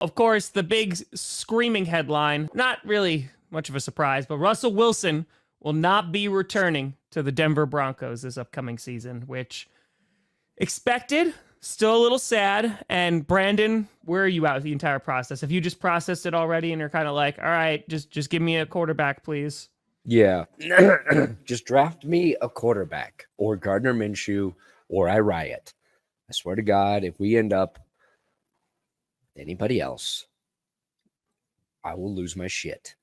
of course, the big screaming headline, not really much of a surprise, but Russell Wilson will not be returning to the Denver Broncos this upcoming season, which expected, still a little sad. And Brandon, where are you at with the entire process? Have you just processed it already and you're kind of like, all right, just give me a quarterback, please? Yeah. Just draft me a quarterback or Gardner Minshew or I riot. I swear to God, if we end up with anybody else, I will lose my shit.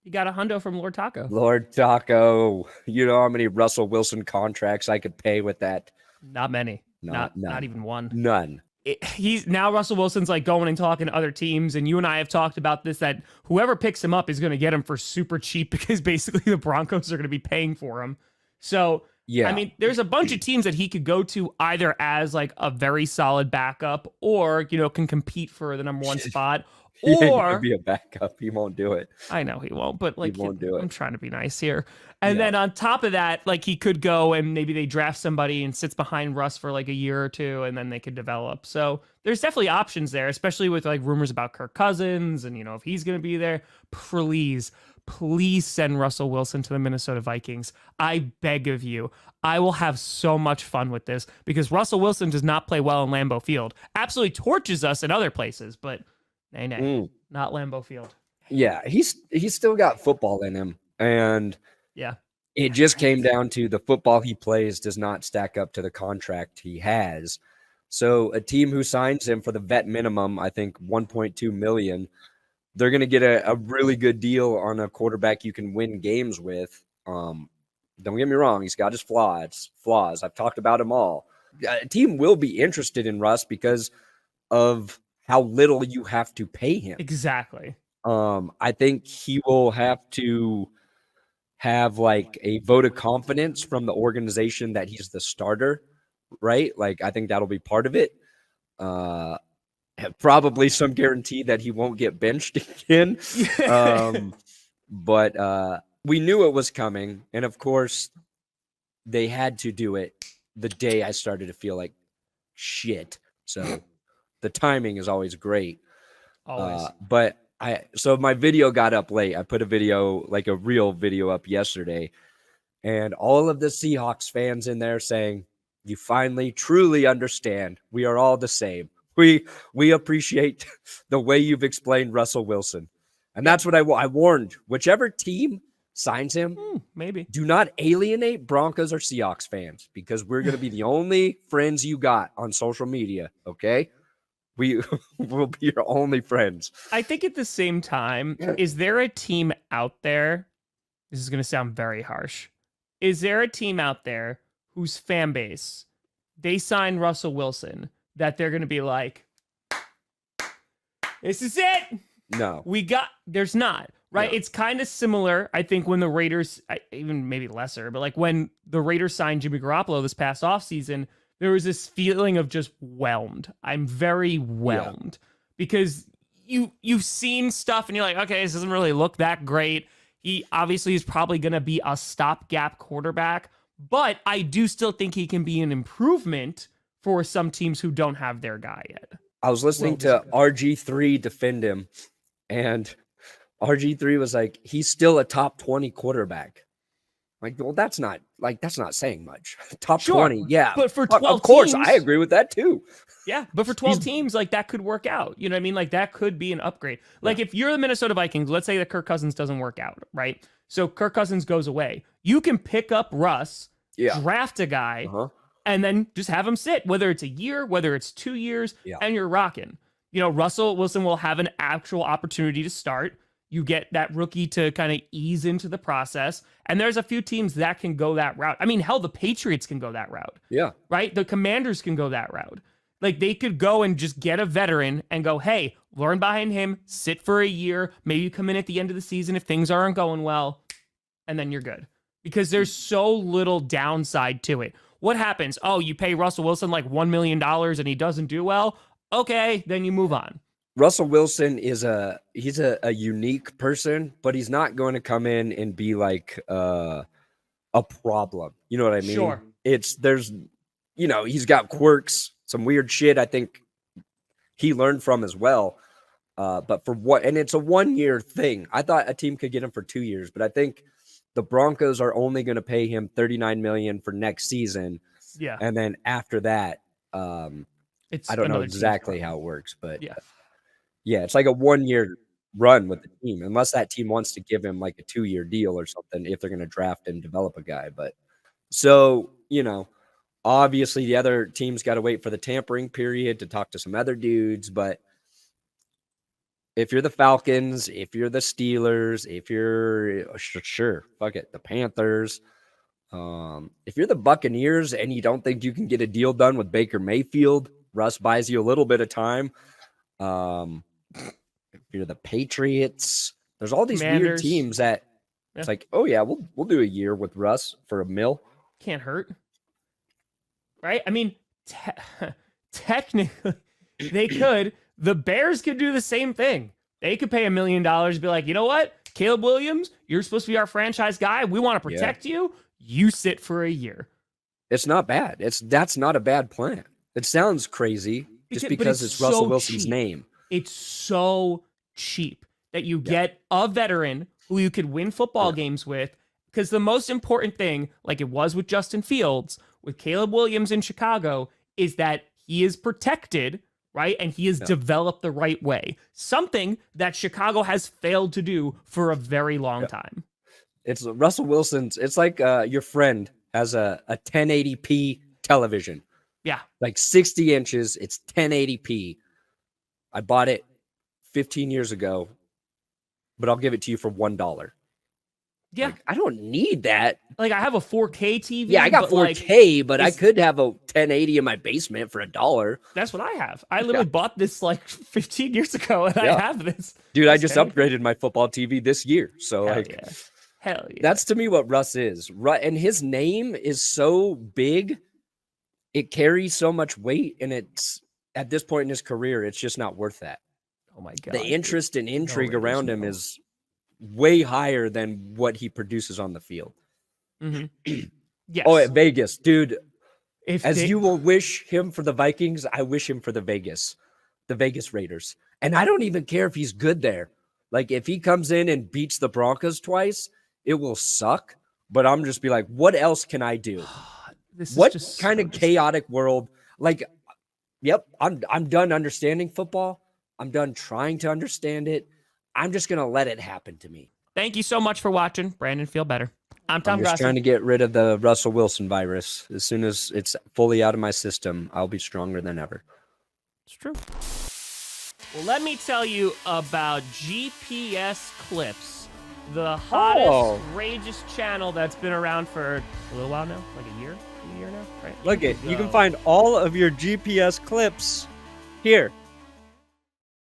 You got a hundo from Lord Taco. Lord Taco, you know how many Russell Wilson contracts I could pay with that? Not many. None. Not even one. None. He's now Russell Wilson's like going and talking to other teams, and you and I have talked about this, that whoever picks him up is going to get him for super cheap because basically the Broncos are going to be paying for him. So Yeah. I mean, there's a bunch of teams that he could go to either as like a very solid backup or, can compete for the number one spot. Or be a backup. He won't do it. I know he won't, but like he won't do it. I'm trying to be nice here. And then on top of that, like he could go and maybe they draft somebody and sits behind Russ for like a year or two and then they could develop. So there's definitely options there, especially with like rumors about Kirk Cousins and if he's going to be there. Please send Russell Wilson to the Minnesota Vikings. I beg of you. I will have so much fun with this because Russell Wilson does not play well in Lambeau Field. Absolutely torches us in other places, but nay, not Lambeau Field. Yeah, he's still got football in him, and yeah, it just came down to the football he plays does not stack up to the contract he has. So a team who signs him for the vet minimum, I think 1.2 million, they're going to get a really good deal on a quarterback you can win games with. Don't get me wrong, he's got his flaws. I've talked about them all. A team will be interested in Russ because of how little you have to pay him. Exactly. I think he will have to have like a vote of confidence from the organization that he's the starter, right? Like, I think that'll be part of it. Probably some guarantee that he won't get benched again. But we knew it was coming. And of course, they had to do it the day I started to feel like shit. So the timing is always great. Always. So my video got up late. I put a video, like a real video up yesterday, and all of the Seahawks fans in there saying, you finally truly understand. We are all the same. We appreciate the way you've explained Russell Wilson. And that's what I warned. Whichever team signs him, maybe do not alienate Broncos or Seahawks fans because we're going to be the only friends you got on social media, okay? We will be your only friends. I think at the same time, is there a team out there? This is going to sound very harsh. Is there a team out there whose fan base, they sign Russell Wilson, that they're going to be like, this is it? No. There's not, right? No. It's kind of similar, I think, when the Raiders, even maybe lesser, but like when the Raiders signed Jimmy Garoppolo this past offseason, there was this feeling of just whelmed. I'm very whelmed because you've seen stuff and you're like, okay, this doesn't really look that great. He obviously is probably going to be a stopgap quarterback, but I do still think he can be an improvement for some teams who don't have their guy yet. I was listening to RG3 defend him, and RG3 was like, he's still a top 20 quarterback. Like, well, that's not saying much. Top 20, yeah. But for 12 of course, teams, I agree with that too. Yeah, but for 12 teams, like that could work out. You know what I mean? Like that could be an upgrade. Like if you're the Minnesota Vikings, let's say that Kirk Cousins doesn't work out, right? So Kirk Cousins goes away. You can pick up Russ, draft a guy, and then just have him sit, whether it's a year, whether it's 2 years, and you're rocking. Russell Wilson will have an actual opportunity to start. You get that rookie to kind of ease into the process. And there's a few teams that can go that route. I mean, hell, the Patriots can go that route. Yeah. Right? The Commanders can go that route. Like, they could go and just get a veteran and go, hey, learn behind him, sit for a year, maybe come in at the end of the season if things aren't going well, and then you're good. Because there's so little downside to it. What happens? Oh, you pay Russell Wilson like $1 million and he doesn't do well? Okay, then you move on. Russell Wilson is a unique person, but he's not going to come in and be like a problem. You know what I mean? Sure. He's got quirks, some weird shit I think he learned from as well. But for what? And it's a 1-year thing. I thought a team could get him for 2 years, but I think the Broncos are only going to pay him $39 million for next season. Yeah. And then after that, It's I don't know another team's exactly problem. how it works, but Yeah. yeah, it's like a 1-year run with the team, unless that team wants to give him like a 2-year deal or something if they're going to draft and develop a guy. But so, obviously the other team's got to wait for the tampering period to talk to some other dudes. But if you're the Falcons, if you're the Steelers, if you're sure, fuck it, the Panthers, if you're the Buccaneers and you don't think you can get a deal done with Baker Mayfield, Russ buys you a little bit of time. If you're the Patriots, there's all these weird Commanders. teams that it's like, oh yeah, we'll do a year with Russ for $1 million. Can't hurt, right? I mean, technically, they could. The Bears could do the same thing. They could pay $1 million, be like, you know what, Caleb Williams, you're supposed to be our franchise guy. We want to protect you. You sit for a year. It's not bad. That's not a bad plan. It sounds crazy just because it's Russell Wilson's name. It's so cheap that you get a veteran who you could win football games with. Because the most important thing, like it was with Justin Fields, with Caleb Williams in Chicago, is that he is protected, right? And he is developed the right way. Something that Chicago has failed to do for a very long time. It's Russell Wilson's. It's like your friend has a 1080p television. Yeah. Like 60 inches. It's 1080p. I bought it 15 years ago, but I'll give it to you for $1. Yeah. Like, I don't need that. Like I have a 4K TV. Yeah, I got 4K, but I could have a 1080 in my basement for $1. That's what I have. I literally bought this like 15 years ago, and I have this. Dude, I just upgraded my football TV this year. So Hell yeah. That's to me what Russ is. And his name is so big. It carries so much weight, and it's at this point in his career, it's just not worth that. Oh my God. The interest and intrigue around him is way higher than what he produces on the field. Mm-hmm. Yes. Oh, at Vegas, dude. You will wish him for the Vikings, I wish him for the Vegas Raiders. And I don't even care if he's good there. Like if he comes in and beats the Broncos twice, it will suck. But I'm just be like, what else can I do? What kind of chaotic world? Like, yep, I'm done understanding football. I'm done trying to understand it. I'm just going to let it happen to me. Thank you so much for watching. Brandon, feel better. I'm Tom Grossi. I'm just trying to get rid of the Russell Wilson virus. As soon as it's fully out of my system, I'll be stronger than ever. It's true. Well, let me tell you about GPS Clips, the hottest, outrageous channel that's been around for a little while now, like a year now, right? Look it, you can find all of your GPS clips here.